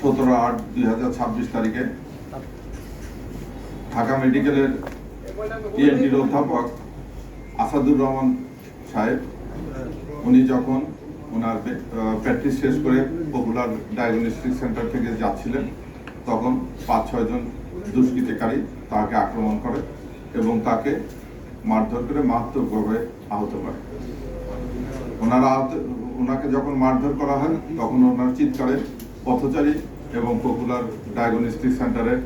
17/8/2026 তারিখে ঢাকা মেডিকেলের ENT'র অধ্যাপক আসাদুর রহমান সাহেব উনি যখন ওনার প্র্যাকটিস শেষ করে পপুলার ডায়াগনস্টিক সেন্টার থেকে যাচ্ছিলেন, তখন 5-6 জন দুষ্কৃতিকারী তাকে আক্রমণ করে এবং তাকে মারধর করে মারাত্মকভাবে আহত করে। ওনাকে যখন মারধর করা হয় তখন ওনার চিৎকারে পথচারী এবং পপুলার ডায়াগনস্টিক সেন্টারের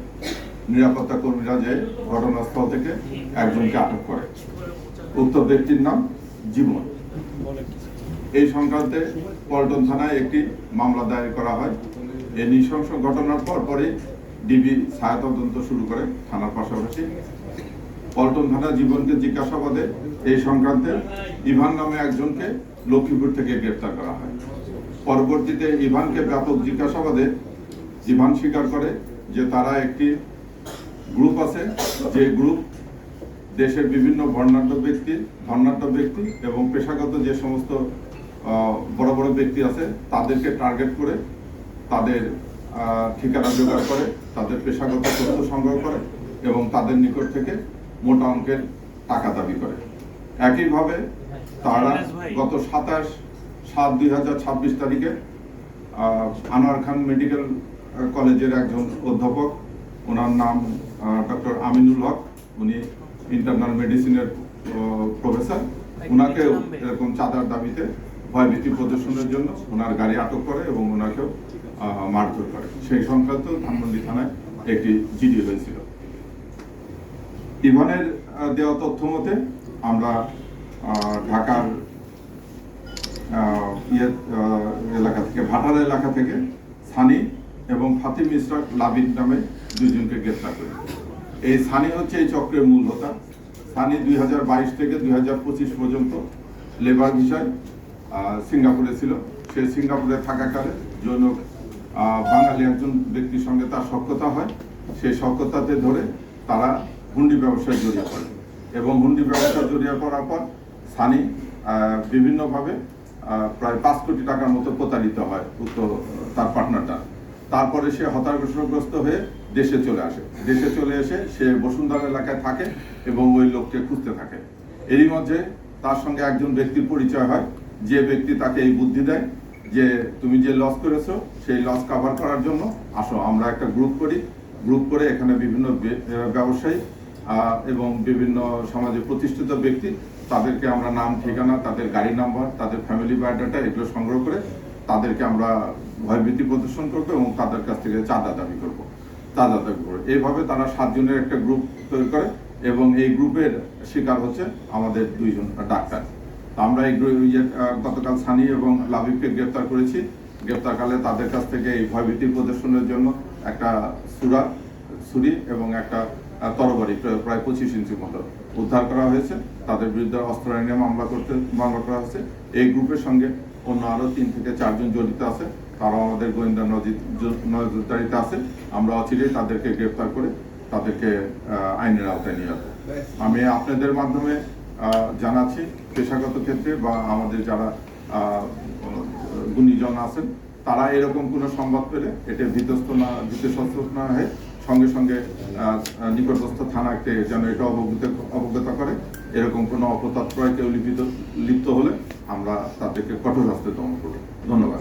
নিরাপত্তা কর্মীরা যে ঘটনাস্থল থেকে একজনকে আটক করে। উক্ত ব্যক্তির নাম জীবন। এই সংক্রান্তে পল্টন থানায় একটি মামলা দায়ের করা হয়। এই নৃশংস ঘটনার পরপরই ডিবি ছায়া তদন্ত শুরু করে থানার পাশাপাশি। পল্টন থানা জীবনকে জিজ্ঞাসাবাদে এই সংক্রান্তে ইভান নামে একজনকে লক্ষ্মীপুর থেকে গ্রেপ্তার করা হয়। পরবর্তীতে ইভানকে ব্যাপক জিজ্ঞাসাবাদে ইভান স্বীকার করে যে তারা একটি গ্রুপ আছে, যে গ্রুপ দেশের বিভিন্ন ধনাঢ্য ব্যক্তি এবং পেশাগত যে সমস্ত বড় বড় ব্যক্তি আছে তাদেরকে টার্গেট করে তাদের ঠিকানা জোগাড় করে, তাদের পেশাগত তথ্য সংগ্রহ করে এবং তাদের নিকট থেকে মোটা অঙ্কের টাকা দাবি করে। একইভাবে তারা গত 27/7/2026 তারিখে আনোয়ার খান মেডিকেল কলেজের একজন অধ্যাপক, ওনার নাম ডক্টর আমিনুল হক, উনি ইন্টারনাল মেডিসিনের প্রফেসর, ওনাকেও এরকম চাঁদার দাবিতে ভয়ভীতি প্রদর্শনের জন্য ওনার গাড়ি আটক করে এবং ওনাকেও মারধর করে। সেই সংক্রান্ত ধানমন্ডি থানায় একটি জিডি হয়েছিল। ইভানের দেওয়া তথ্য মতে আমরা ঢাকার এলাকা থেকে, ভাটার এলাকা থেকে সানি এবং ফাতিম ইসরাক লাবিব নামে দুইজনকে গ্রেফতার করি। এই সানি হচ্ছে এই চক্রের মূল হোতা। সানি 2022 থেকে 2025 পর্যন্ত লেবার ভিসায় সিঙ্গাপুরে ছিল। সে সিঙ্গাপুরে থাকাকালে জনক বাঙালি একজন ব্যক্তির সঙ্গে তার সখ্যতা হয়। সেই সখ্যতাতে ধরে তারা হুন্ডি ব্যবসায় জড়িয়ে পড়ে এবং হুন্ডি ব্যবসায় জড়িয়ে পড়ার পর সানি বিভিন্নভাবে প্রায় 5 কোটি টাকার মতো প্রতারিত হয় তার পার্টনারটা। তারপরে সে হতাশাগ্রস্ত হয়ে দেশে চলে আসে। দেশে চলে এসে সে বসুন্ধরা এলাকায় থাকে এবং ওই লোককে খুঁজতে থাকে। এরই মধ্যে তার সঙ্গে একজন ব্যক্তির পরিচয় হয়, যে ব্যক্তি তাকে এই বুদ্ধি দেয় যে তুমি যে লস করেছো সেই লস কাভার করার জন্য আসো, আমরা একটা গ্রুপ করি। গ্রুপ করে এখানে বিভিন্ন ব্যবসায়ী এবং বিভিন্ন সমাজে প্রতিষ্ঠিত ব্যক্তি, তাদেরকে আমরা নাম, ঠিকানা, তাদের গাড়ি নাম্বার, তাদের ফ্যামিলি বায়োডাটা এগুলো সংগ্রহ করে তাদেরকে আমরা ভয়ভীতি প্রদর্শন করবো এবং তাদের কাছ থেকে চাঁদা দাবি করবো। এইভাবে তারা 7 জনের একটা গ্রুপ তৈরি করে এবং এই গ্রুপের শিকার হচ্ছে আমাদের 2 জন ডাক্তার। আমরা এই গতকাল সানি এবং লাবিবকে গ্রেপ্তার করেছি। গ্রেপ্তারকালে তাদের কাছ থেকে এই ভয়ভীতি প্রদর্শনের জন্য একটা ছুরি এবং একটা তরবারি প্রায় 25 ইঞ্চি মতো উদ্ধার করা হয়েছে। তাদের বিরুদ্ধে অস্ত্র আইনে মামলা করা হয়েছে। এই গ্রুপের সঙ্গে অন্য আরো 3 থেকে 4 জন জড়িত আছে, তারাও আমাদের গোয়েন্দা নজরদারিতে আছে। আমরা অচিরেই তাদেরকে গ্রেপ্তার করে তাদেরকে আইনের আওতায় নিয়ে আসবো। আমি আপনাদের মাধ্যমে জানাচ্ছি, পেশাগত ক্ষেত্রে বা আমাদের যারা গুণীজন আছেন তারা এরকম কোনো সংবাদ পেলে এটা ভীতস্ত না হয়ে সঙ্গে সঙ্গে নিকটস্থ থানাকে যেন এটা অবগত করে। এরকম কোনো অপতৎপরে কেউ লিপ্ত হলে আমরা তাদেরকে কঠোর হস্তে দমন করব। ধন্যবাদ।